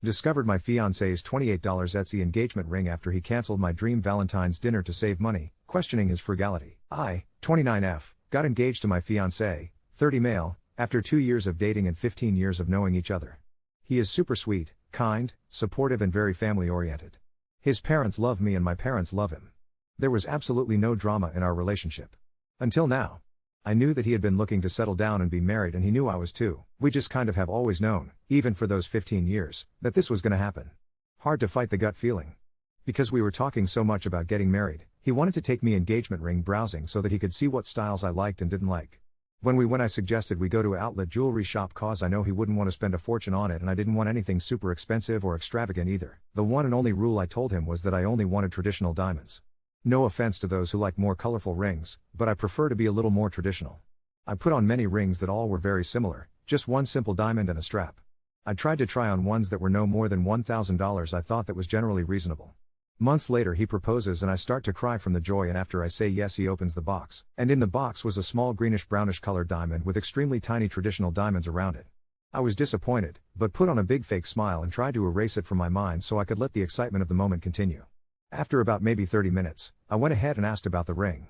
Discovered my fiancé's $28 Etsy engagement ring after he cancelled my dream Valentine's dinner to save money, questioning his frugality. I, 29F, got engaged to my fiancé, 30 male, after 2 years of dating and 15 years of knowing each other. He is super sweet, kind, supportive and very family-oriented. His parents love me and my parents love him. There was absolutely no drama in our relationship. Until now. I knew that he had been looking to settle down and be married and he knew I was too. We just kind of have always known, even for those 15 years, that this was gonna happen. Hard to fight the gut feeling. Because we were talking so much about getting married, he wanted to take me engagement ring browsing so that he could see what styles I liked and didn't like. When we went I suggested we go to an outlet jewelry shop cause I know he wouldn't want to spend a fortune on it and I didn't want anything super expensive or extravagant either. The one and only rule I told him was that I only wanted traditional diamonds. No offense to those who like more colorful rings, but I prefer to be a little more traditional. I put on many rings that all were very similar, just one simple diamond and a strap. I tried to try on ones that were no more than $1,000. I thought that was generally reasonable. Months later he proposes and I start to cry from the joy, and after I say yes he opens the box, and in the box was a small greenish brownish colored diamond with extremely tiny traditional diamonds around it. I was disappointed, but put on a big fake smile and tried to erase it from my mind so I could let the excitement of the moment continue. After about maybe 30 minutes, I went ahead and asked about the ring.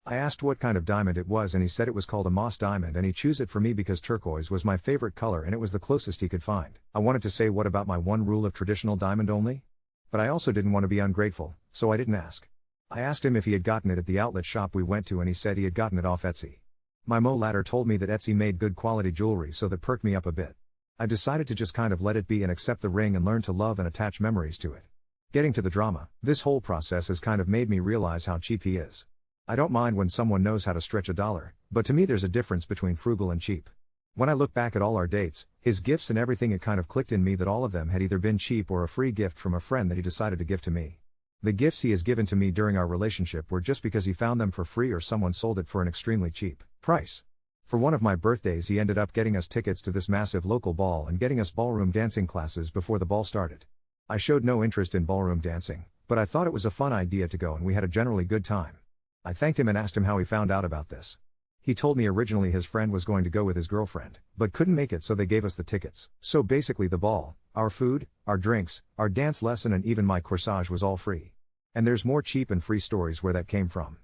I asked what kind of diamond it was and he said it was called a moss diamond and he chose it for me because turquoise was my favorite color and it was the closest he could find. I wanted to say what about my one rule of traditional diamond only? But I also didn't want to be ungrateful, so I didn't ask. I asked him if he had gotten it at the outlet shop we went to and he said he had gotten it off Etsy. My Mo later told me that Etsy made good quality jewelry, so that perked me up a bit. I decided to just kind of let it be and accept the ring and learn to love and attach memories to it. Getting to the drama, this whole process has kind of made me realize how cheap he is. I don't mind when someone knows how to stretch a dollar, but to me there's a difference between frugal and cheap. When I look back at all our dates, his gifts and everything, it kind of clicked in me that all of them had either been cheap or a free gift from a friend that he decided to give to me. The gifts he has given to me during our relationship were just because he found them for free or someone sold it for an extremely cheap price. For one of my birthdays he ended up getting us tickets to this massive local ball and getting us ballroom dancing classes before the ball started. I showed no interest in ballroom dancing, but I thought it was a fun idea to go and we had a generally good time. I thanked him and asked him how he found out about this. He told me originally his friend was going to go with his girlfriend, but couldn't make it, so they gave us the tickets. So basically the ball, our food, our drinks, our dance lesson and even my corsage was all free. And there's more cheap and free stories where that came from.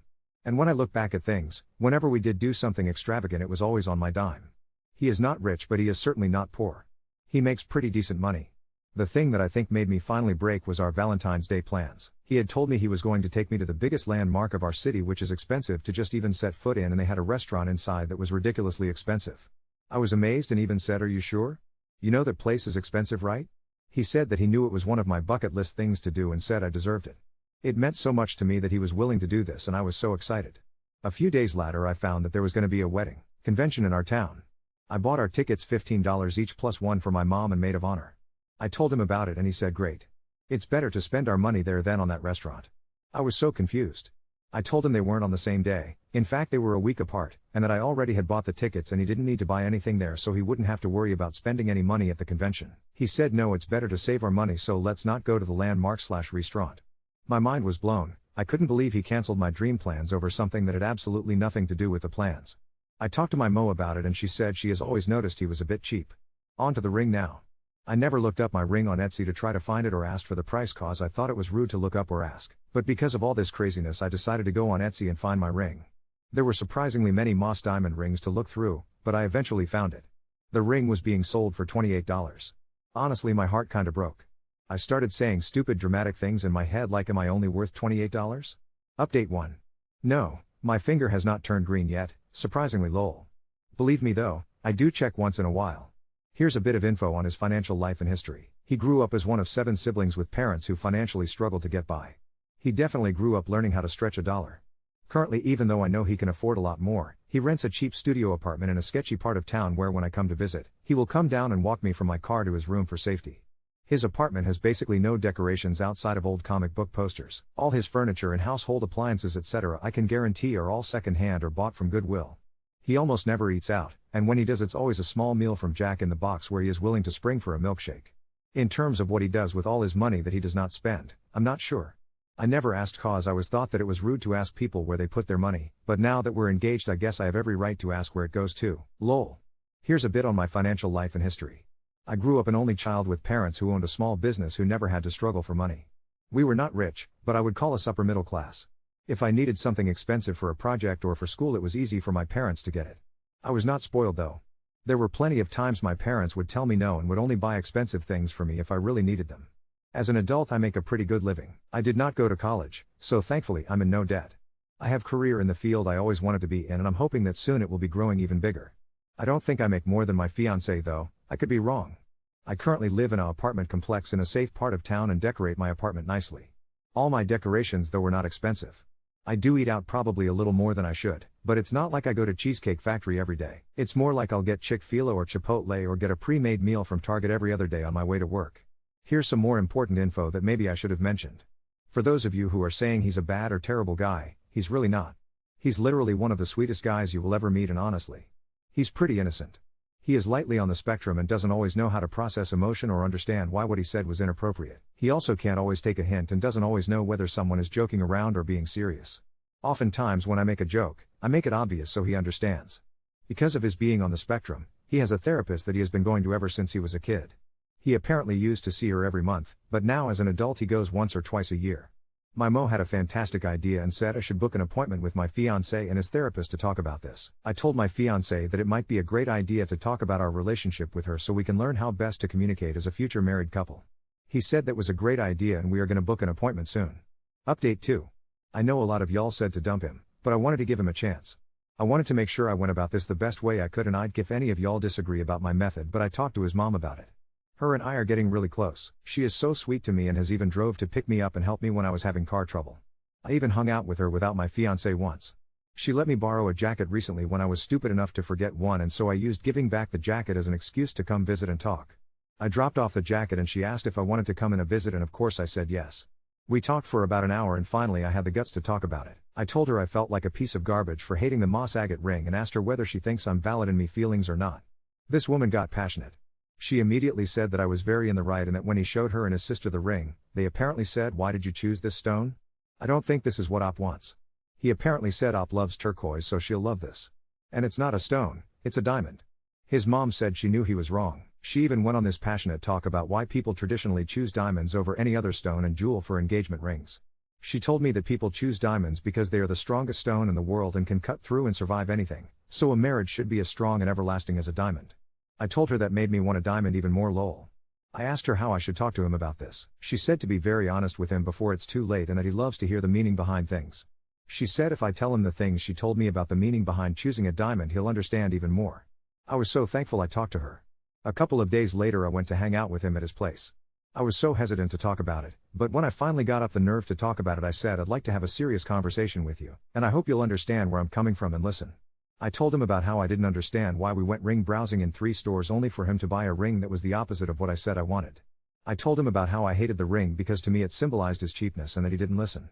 And when I look back at things, whenever we did do something extravagant it was always on my dime. He is not rich, but he is certainly not poor. He makes pretty decent money. The thing that I think made me finally break was our Valentine's Day plans. He had told me he was going to take me to the biggest landmark of our city, which is expensive to just even set foot in, and they had a restaurant inside that was ridiculously expensive. I was amazed and even said, "Are you sure? You know that place is expensive, right?" He said that he knew it was one of my bucket list things to do and said I deserved it. It meant so much to me that he was willing to do this and I was so excited. A few days later I found that there was going to be a wedding convention in our town. I bought our tickets $15 each plus one for my mom and maid of honor. I told him about it and he said great. It's better to spend our money there than on that restaurant. I was so confused. I told him they weren't on the same day, in fact they were a week apart, and that I already had bought the tickets and he didn't need to buy anything there so he wouldn't have to worry about spending any money at the convention. He said no, it's better to save our money, so let's not go to the landmark/restaurant. My mind was blown. I couldn't believe he canceled my dream plans over something that had absolutely nothing to do with the plans. I talked to my Mo about it and she said she has always noticed he was a bit cheap. On to the ring now. I never looked up my ring on Etsy to try to find it or asked for the price cause I thought it was rude to look up or ask, but because of all this craziness I decided to go on Etsy and find my ring. There were surprisingly many moss diamond rings to look through, but I eventually found it. The ring was being sold for $28. Honestly my heart kinda broke. I started saying stupid dramatic things in my head like, am I only worth $28? Update 1. No, my finger has not turned green yet, surprisingly lol. Believe me though, I do check once in a while. Here's a bit of info on his financial life and history. He grew up as one of 7 siblings with parents who financially struggled to get by. He definitely grew up learning how to stretch a dollar. Currently, even though I know he can afford a lot more, he rents a cheap studio apartment in a sketchy part of town where when I come to visit, he will come down and walk me from my car to his room for safety. His apartment has basically no decorations outside of old comic book posters. All his furniture and household appliances etc. I can guarantee are all second-hand or bought from Goodwill. He almost never eats out, and when he does it's always a small meal from Jack in the Box where he is willing to spring for a milkshake. In terms of what he does with all his money that he does not spend, I'm not sure. I never asked cause I was thought that it was rude to ask people where they put their money, but now that we're engaged I guess I have every right to ask where it goes to, lol. Here's a bit on my financial life and history. I grew up an only child with parents who owned a small business who never had to struggle for money. We were not rich, but I would call us upper middle class. If I needed something expensive for a project or for school, it was easy for my parents to get it. I was not spoiled though. There were plenty of times my parents would tell me no and would only buy expensive things for me if I really needed them. As an adult, I make a pretty good living. I did not go to college, so thankfully I'm in no debt. I have a career in the field I always wanted to be in, and I'm hoping that soon it will be growing even bigger. I don't think I make more than my fiancé though. I could be wrong. I currently live in an apartment complex in a safe part of town and decorate my apartment nicely. All my decorations though were not expensive. I do eat out probably a little more than I should, but it's not like I go to Cheesecake Factory every day. It's more like I'll get Chick-fil-A or Chipotle or get a pre-made meal from Target every other day on my way to work. Here's some more important info that maybe I should have mentioned. For those of you who are saying he's a bad or terrible guy, he's really not. He's literally one of the sweetest guys you will ever meet, and honestly, he's pretty innocent. He is lightly on the spectrum and doesn't always know how to process emotion or understand why what he said was inappropriate. He also can't always take a hint and doesn't always know whether someone is joking around or being serious. Oftentimes when I make a joke, I make it obvious so he understands. Because of his being on the spectrum, he has a therapist that he has been going to ever since he was a kid. He apparently used to see her every month, but now as an adult he goes once or twice a year. My Mo had a fantastic idea and said I should book an appointment with my fiancé and his therapist to talk about this. I told my fiancé that it might be a great idea to talk about our relationship with her so we can learn how best to communicate as a future married couple. He said that was a great idea and we are going to book an appointment soon. Update 2. I know a lot of y'all said to dump him, but I wanted to give him a chance. I wanted to make sure I went about this the best way I could, and I'd if any of y'all disagree about my method, but I talked to his mom about it. Her and I are getting really close. She is so sweet to me and has even drove to pick me up and help me when I was having car trouble. I even hung out with her without my fiancé once. She let me borrow a jacket recently when I was stupid enough to forget one, and so I used giving back the jacket as an excuse to come visit and talk. I dropped off the jacket and she asked if I wanted to come in a visit, and of course I said yes. We talked for about an hour and finally I had the guts to talk about it. I told her I felt like a piece of garbage for hating the moss agate ring and asked her whether she thinks I'm valid in me feelings or not. This woman got passionate. She immediately said that I was very in the right and that when he showed her and his sister the ring, they apparently said, "Why did you choose this stone? I don't think this is what Op wants." He apparently said Op loves turquoise, so she'll love this. And it's not a stone, it's a diamond. His mom said she knew he was wrong. She even went on this passionate talk about why people traditionally choose diamonds over any other stone and jewel for engagement rings. She told me that people choose diamonds because they are the strongest stone in the world and can cut through and survive anything, so a marriage should be as strong and everlasting as a diamond. I told her that made me want a diamond even more, lol. I asked her how I should talk to him about this. She said to be very honest with him before it's too late and that he loves to hear the meaning behind things. She said if I tell him the things she told me about the meaning behind choosing a diamond, he'll understand even more. I was so thankful I talked to her. A couple of days later I went to hang out with him at his place. I was so hesitant to talk about it, but when I finally got up the nerve to talk about it, I said I'd like to have a serious conversation with you, and I hope you'll understand where I'm coming from and listen. I told him about how I didn't understand why we went ring browsing in 3 stores only for him to buy a ring that was the opposite of what I said I wanted. I told him about how I hated the ring because to me it symbolized his cheapness and that he didn't listen.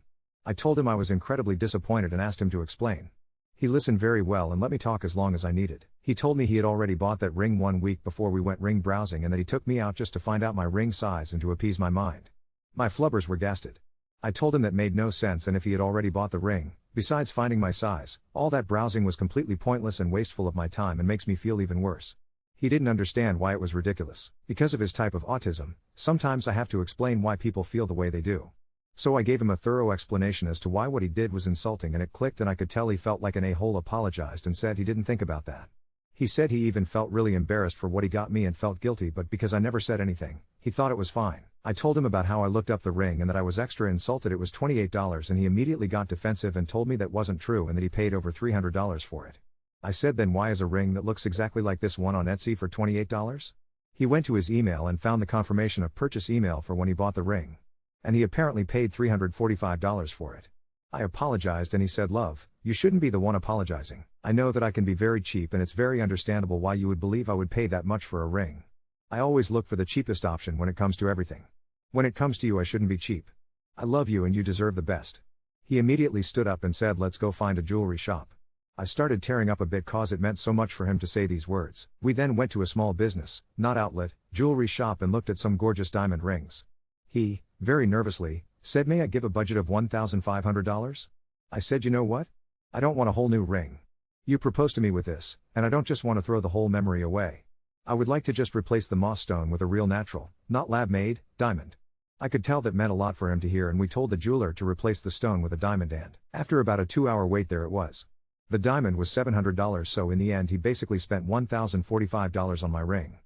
I told him I was incredibly disappointed and asked him to explain. He listened very well and let me talk as long as I needed. He told me he had already bought that ring 1 week before we went ring browsing and that he took me out just to find out my ring size and to appease my mind. My flubbers were gasted. I told him that made no sense, and if he had already bought the ring, besides finding my size, all that browsing was completely pointless and wasteful of my time and makes me feel even worse. He didn't understand why it was ridiculous. Because of his type of autism, sometimes I have to explain why people feel the way they do. So I gave him a thorough explanation as to why what he did was insulting, and it clicked, and I could tell he felt like an a-hole, apologized and said he didn't think about that. He said he even felt really embarrassed for what he got me and felt guilty, but because I never said anything, he thought it was fine. I told him about how I looked up the ring and that I was extra insulted it was $28, and he immediately got defensive and told me that wasn't true and that he paid over $300 for it. I said then why is a ring that looks exactly like this one on Etsy for $28? He went to his email and found the confirmation of purchase email for when he bought the ring. And he apparently paid $345 for it. I apologized and he said, "Love, you shouldn't be the one apologizing. I know that I can be very cheap and it's very understandable why you would believe I would pay that much for a ring. I always look for the cheapest option when it comes to everything. When it comes to you I shouldn't be cheap. I love you and you deserve the best." He immediately stood up and said, "Let's go find a jewelry shop." I started tearing up a bit cause it meant so much for him to say these words. We then went to a small business, not outlet, jewelry shop and looked at some gorgeous diamond rings. He, very nervously, said, "May I give a budget of $1,500? I said, "You know what? I don't want a whole new ring. You proposed to me with this, and I don't just want to throw the whole memory away. I would like to just replace the moss stone with a real natural, not lab-made, diamond. I could tell that meant a lot for him to hear, and we told the jeweler to replace the stone with a diamond, and after about a 2-hour wait there it was. The diamond was $700, so in the end he basically spent $1,045 on my ring.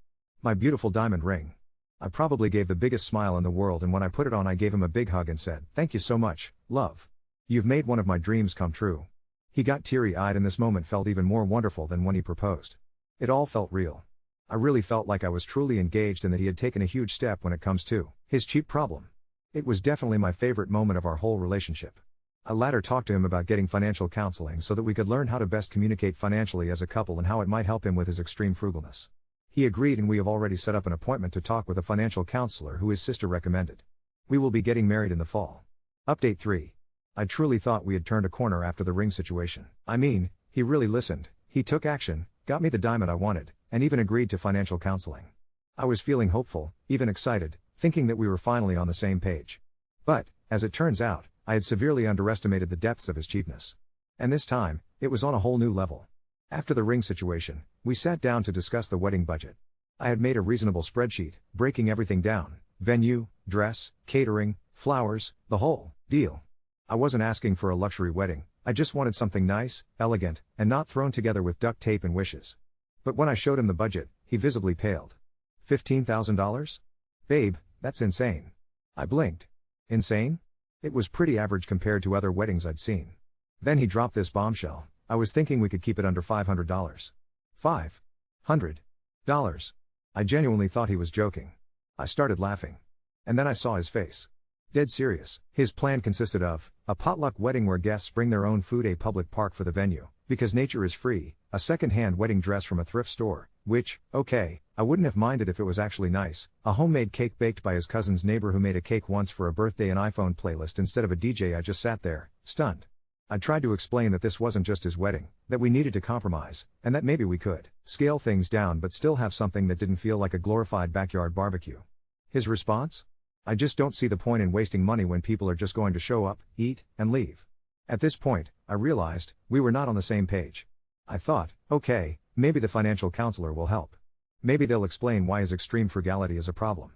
My beautiful diamond ring. I probably gave the biggest smile in the world, and when I put it on I gave him a big hug and said, "Thank you so much, love. You've made one of my dreams come true." He got teary-eyed, and this moment felt even more wonderful than when he proposed. It all felt real. I really felt like I was truly engaged and that he had taken a huge step when it comes to his cheap problem. It was definitely my favorite moment of our whole relationship. I later talked to him about getting financial counseling so that we could learn how to best communicate financially as a couple and how it might help him with his extreme frugalness. He agreed, and we have already set up an appointment to talk with a financial counselor who his sister recommended. We will be getting married in the fall. Update 3. I truly thought we had turned a corner after the ring situation. I mean, he really listened, he took action, got me the diamond I wanted, and even agreed to financial counseling. I was feeling hopeful, even excited, thinking that we were finally on the same page. But, as it turns out, I had severely underestimated the depths of his cheapness. And this time, it was on a whole new level. After the ring situation, we sat down to discuss the wedding budget. I had made a reasonable spreadsheet, breaking everything down: venue, dress, catering, flowers, the whole deal. I wasn't asking for a luxury wedding, I just wanted something nice, elegant, and not thrown together with duct tape and wishes. But when I showed him the budget, he visibly paled. $15,000? Babe, that's insane. I blinked. Insane? It was pretty average compared to other weddings I'd seen. Then he dropped this bombshell: I was thinking we could keep it under $500. $500? I genuinely thought he was joking. I started laughing. And then I saw his face. Dead serious. His plan consisted of a potluck wedding where guests bring their own food, a public park for the venue, because nature is free, a second-hand wedding dress from a thrift store, which, okay, I wouldn't have minded if it was actually nice, a homemade cake baked by his cousin's neighbor who made a cake once for a birthday, an iPhone playlist instead of a DJ. I just sat there, stunned. I tried to explain that this wasn't just his wedding, that we needed to compromise, and that maybe we could scale things down but still have something that didn't feel like a glorified backyard barbecue. His response? I just don't see the point in wasting money when people are just going to show up, eat, and leave. At this point, I realized we were not on the same page. I thought, okay, maybe the financial counselor will help. Maybe they'll explain why his extreme frugality is a problem.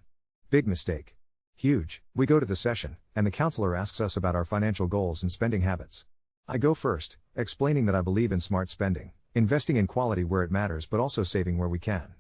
Big mistake. Huge. We go to the session, and the counselor asks us about our financial goals and spending habits. I go first, explaining that I believe in smart spending, investing in quality where it matters but also saving where we can.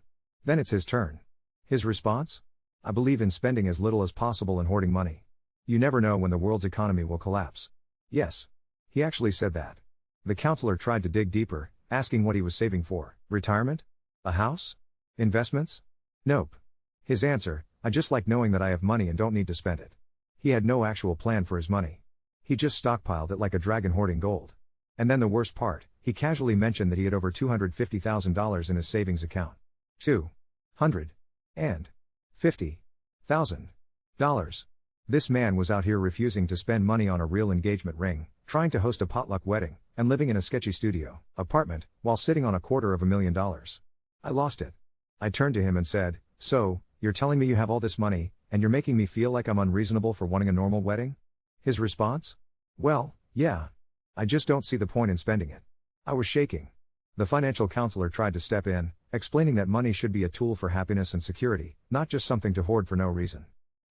Then it's his turn. His response? I believe in spending as little as possible and hoarding money. You never know when the world's economy will collapse. Yes. He actually said that. The counselor tried to dig deeper, asking what he was saving for. Retirement? A house? Investments? Nope. His answer: I just like knowing that I have money and don't need to spend it. He had no actual plan for his money. He just stockpiled it like a dragon hoarding gold. And then the worst part, he casually mentioned that he had over $250,000 in his savings account. $250,000. This man was out here refusing to spend money on a real engagement ring, trying to host a potluck wedding, and living in a sketchy studio apartment, while sitting on $250,000. I lost it. I turned to him and said, "So, you're telling me you have all this money, and you're making me feel like I'm unreasonable for wanting a normal wedding?" His response? Well, yeah. I just don't see the point in spending it. I was shaking. The financial counselor tried to step in, explaining that money should be a tool for happiness and security, not just something to hoard for no reason.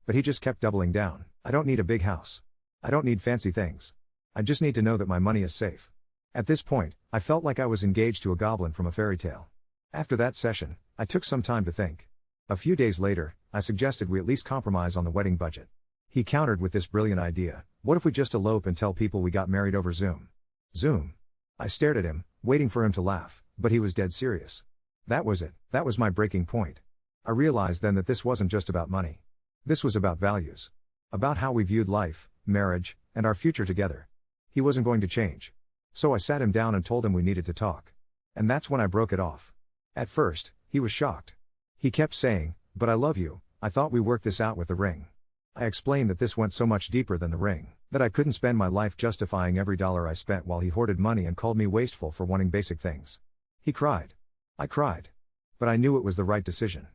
But he just kept doubling down. I don't need a big house. I don't need fancy things. I just need to know that my money is safe. At this point, I felt like I was engaged to a goblin from a fairy tale. After that session, I took some time to think. A few days later, I suggested we at least compromise on the wedding budget. He countered with this brilliant idea: what if we just elope and tell people we got married over Zoom? Zoom? I stared at him, waiting for him to laugh, but he was dead serious. That was it. That was my breaking point. I realized then that this wasn't just about money. This was about values. About how we viewed life, marriage, and our future together. He wasn't going to change. So I sat him down and told him we needed to talk. And that's when I broke it off. At first, he was shocked. He kept saying, "But I love you, I thought we worked this out with the ring." I explained that this went so much deeper than the ring, that I couldn't spend my life justifying every dollar I spent while he hoarded money and called me wasteful for wanting basic things. He cried. I cried. But I knew it was the right decision.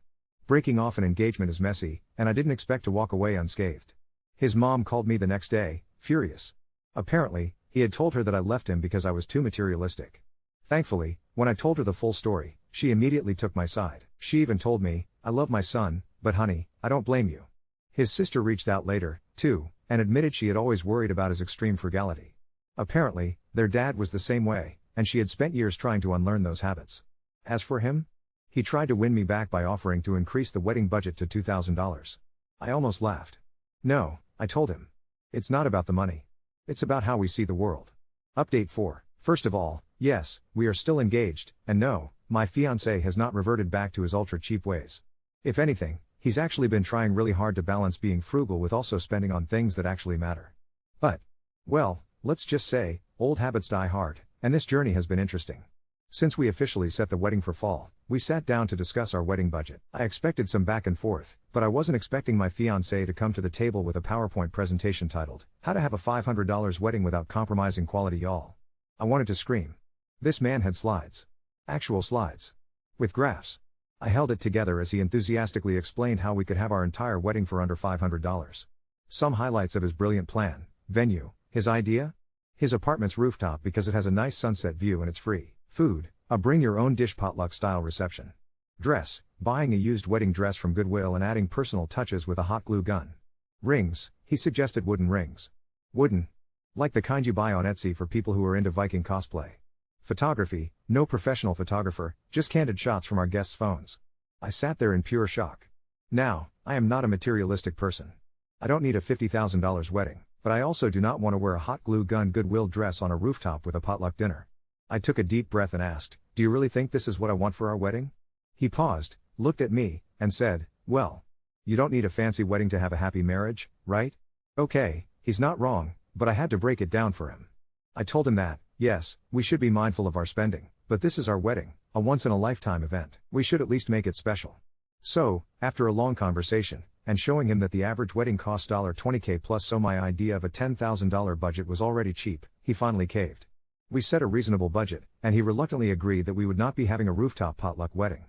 Breaking off an engagement is messy, and I didn't expect to walk away unscathed. His mom called me the next day, furious. Apparently, he had told her that I left him because I was too materialistic. Thankfully, when I told her the full story, She immediately took my side. She even told me, "I love my son, but honey, I don't blame you." His sister reached out later, too, and admitted she had always worried about his extreme frugality. Apparently, their dad was the same way, and she had spent years trying to unlearn those habits. As for him, he tried to win me back by offering to increase the wedding budget to $2,000. I almost laughed. "No," I told him. "It's not about the money. It's about how we see the world." Update 4. First of all, yes, we are still engaged, and no, my fiancé has not reverted back to his ultra-cheap ways. If anything, he's actually been trying really hard to balance being frugal with also spending on things that actually matter. But, well, let's just say, old habits die hard, and this journey has been interesting. Since we officially set the wedding for fall, we sat down to discuss our wedding budget. I expected some back and forth, but I wasn't expecting my fiancé to come to the table with a PowerPoint presentation titled, "How to Have a $500 Wedding Without Compromising Quality, Y'all." I wanted to scream. This man had slides. Actual slides. With graphs. I held it together as he enthusiastically explained how we could have our entire wedding for under $500. Some highlights of his brilliant plan: venue, his idea? His apartment's rooftop because it has a nice sunset view and it's free. Food, a bring-your-own-dish potluck-style reception. Dress, buying a used wedding dress from Goodwill and adding personal touches with a hot glue gun. Rings, he suggested wooden rings. Wooden? Like the kind you buy on Etsy for people who are into Viking cosplay. Photography, no professional photographer, just candid shots from our guests' phones. I sat there in pure shock. Now, I am not a materialistic person. I don't need a $50,000 wedding, but I also do not want to wear a hot glue gun Goodwill dress on a rooftop with a potluck dinner. I took a deep breath and asked, "Do you really think this is what I want for our wedding?" He paused, looked at me, and said, "Well, you don't need a fancy wedding to have a happy marriage, right?" Okay, he's not wrong, but I had to break it down for him. I told him that, yes, we should be mindful of our spending, but this is our wedding, a once-in-a-lifetime event. We should at least make it special. So, after a long conversation, and showing him that the average wedding costs $20K plus, so my idea of a $10,000 budget was already cheap, he finally caved. We set a reasonable budget, and he reluctantly agreed that we would not be having a rooftop potluck wedding.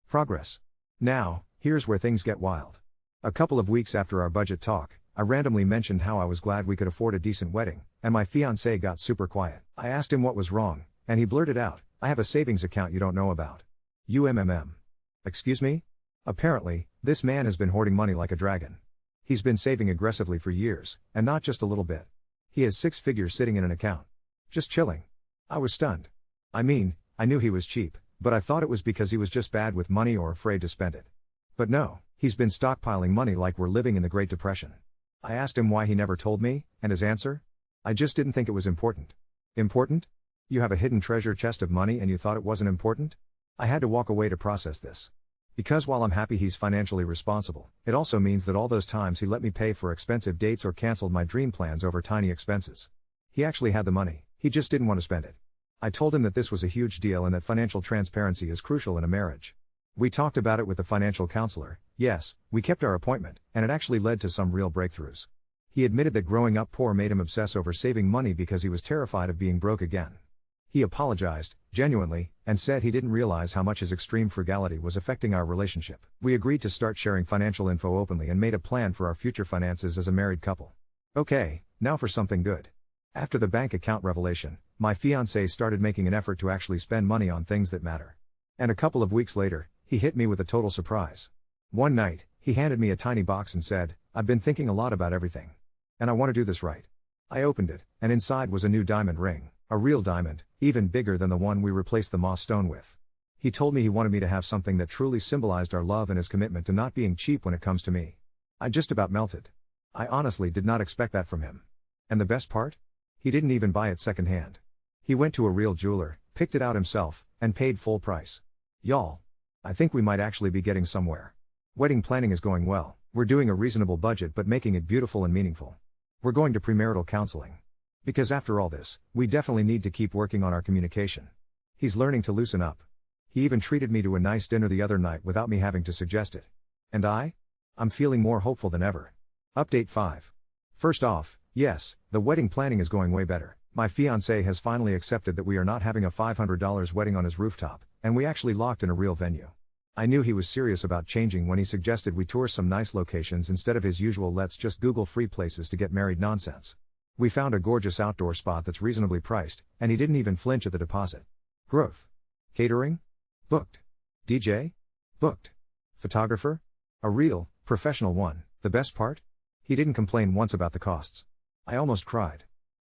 Progress. Now, here's where things get wild. A couple of weeks after our budget talk, I randomly mentioned how I was glad we could afford a decent wedding, and my fiancé got super quiet. I asked him what was wrong, and he blurted out, "I have a savings account you don't know about." Excuse me? Apparently, this man has been hoarding money like a dragon. He's been saving aggressively for years, and not just a little bit. He has 6 figures sitting in an account. Just chilling. I was stunned. I mean, I knew he was cheap, but I thought it was because he was just bad with money or afraid to spend it. But no, he's been stockpiling money like we're living in the Great Depression. I asked him why he never told me, and his answer? "I just didn't think it was important." Important? You have a hidden treasure chest of money and you thought it wasn't important? I had to walk away to process this. Because while I'm happy he's financially responsible, it also means that all those times he let me pay for expensive dates or canceled my dream plans over tiny expenses. He actually had the money, he just didn't want to spend it. I told him that this was a huge deal and that financial transparency is crucial in a marriage. We talked about it with a financial counselor. Yes, we kept our appointment, and it actually led to some real breakthroughs. He admitted that growing up poor made him obsess over saving money because he was terrified of being broke again. He apologized, genuinely, and said he didn't realize how much his extreme frugality was affecting our relationship. We agreed to start sharing financial info openly and made a plan for our future finances as a married couple. Okay, now for something good. After the bank account revelation, my fiancé started making an effort to actually spend money on things that matter. And a couple of weeks later, he hit me with a total surprise. One night, he handed me a tiny box and said, "I've been thinking a lot about everything. And I want to do this right." I opened it, and inside was a new diamond ring, a real diamond, even bigger than the one we replaced the moss stone with. He told me he wanted me to have something that truly symbolized our love and his commitment to not being cheap when it comes to me. I just about melted. I honestly did not expect that from him. And the best part? He didn't even buy it secondhand. He went to a real jeweler, picked it out himself, and paid full price. Y'all, I think we might actually be getting somewhere. Wedding planning is going well. We're doing a reasonable budget but making it beautiful and meaningful. We're going to premarital counseling. Because after all this, we definitely need to keep working on our communication. He's learning to loosen up. He even treated me to a nice dinner the other night without me having to suggest it. And I'm feeling more hopeful than ever. Update 5. First off, yes, the wedding planning is going way better. My fiancé has finally accepted that we are not having a $500 wedding on his rooftop, and we actually locked in a real venue. I knew he was serious about changing when he suggested we tour some nice locations instead of his usual "let's just Google free places to get married" nonsense. We found a gorgeous outdoor spot that's reasonably priced, and he didn't even flinch at the deposit. Growth. Catering? Booked. DJ? Booked. Photographer? A real, professional one. The best part? He didn't complain once about the costs. I almost cried.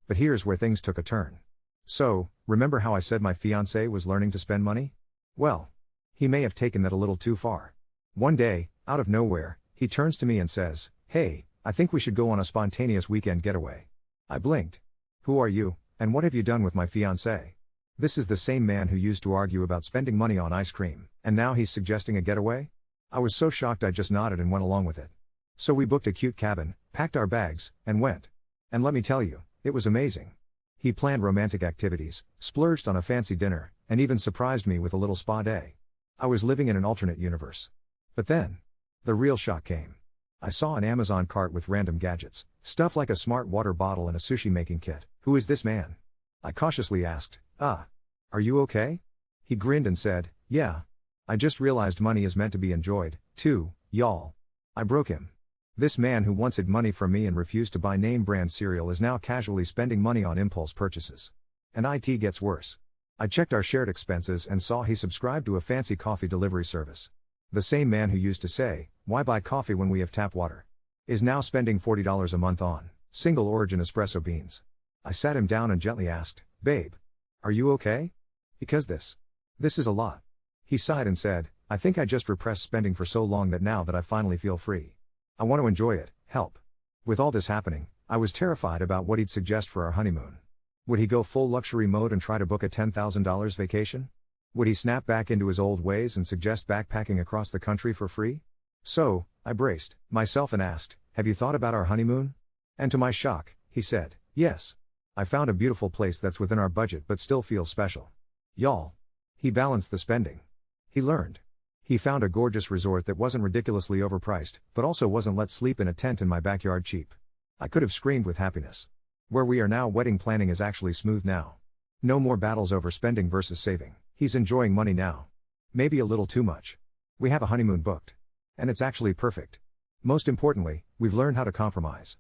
But here's where things took a turn. So, remember how I said my fiancé was learning to spend money? Well, he may have taken that a little too far. One day, out of nowhere, he turns to me and says, "Hey, I think we should go on a spontaneous weekend getaway." I blinked. Who are you, and what have you done with my fiancé? This is the same man who used to argue about spending money on ice cream, and now he's suggesting a getaway? I was so shocked I just nodded and went along with it. So we booked a cute cabin, packed our bags, and went. And let me tell you, it was amazing. He planned romantic activities, splurged on a fancy dinner, and even surprised me with a little spa day. I was living in an alternate universe. But then, the real shock came. I saw an Amazon cart with random gadgets, stuff like a smart water bottle and a sushi making kit. Who is this man? I cautiously asked, are you okay? He grinned and said, yeah. I just realized money is meant to be enjoyed, too, y'all. I broke him. This man who once hid money from me and refused to buy name brand cereal is now casually spending money on impulse purchases. And it gets worse. I checked our shared expenses and saw he subscribed to a fancy coffee delivery service. The same man who used to say, "Why buy coffee when we have tap water?" is now spending $40 a month on single origin espresso beans. I sat him down and gently asked, "Babe, are you okay? Because this is a lot." He sighed and said, "I think I just repressed spending for so long that now that I finally feel free, I want to enjoy it, help." With all this happening, I was terrified about what he'd suggest for our honeymoon. Would he go full luxury mode and try to book a $10,000 vacation? Would he snap back into his old ways and suggest backpacking across the country for free? So, I braced myself and asked, "Have you thought about our honeymoon?" And to my shock, he said, "Yes. I found a beautiful place that's within our budget but still feels special." Y'all. He balanced the spending. He learned. He found a gorgeous resort that wasn't ridiculously overpriced, but also wasn't let sleep in a tent in my backyard cheap. I could have screamed with happiness. Where we are now, wedding planning is actually smooth now. No more battles over spending versus saving. He's enjoying money now. Maybe a little too much. We have a honeymoon booked. And it's actually perfect. Most importantly, we've learned how to compromise.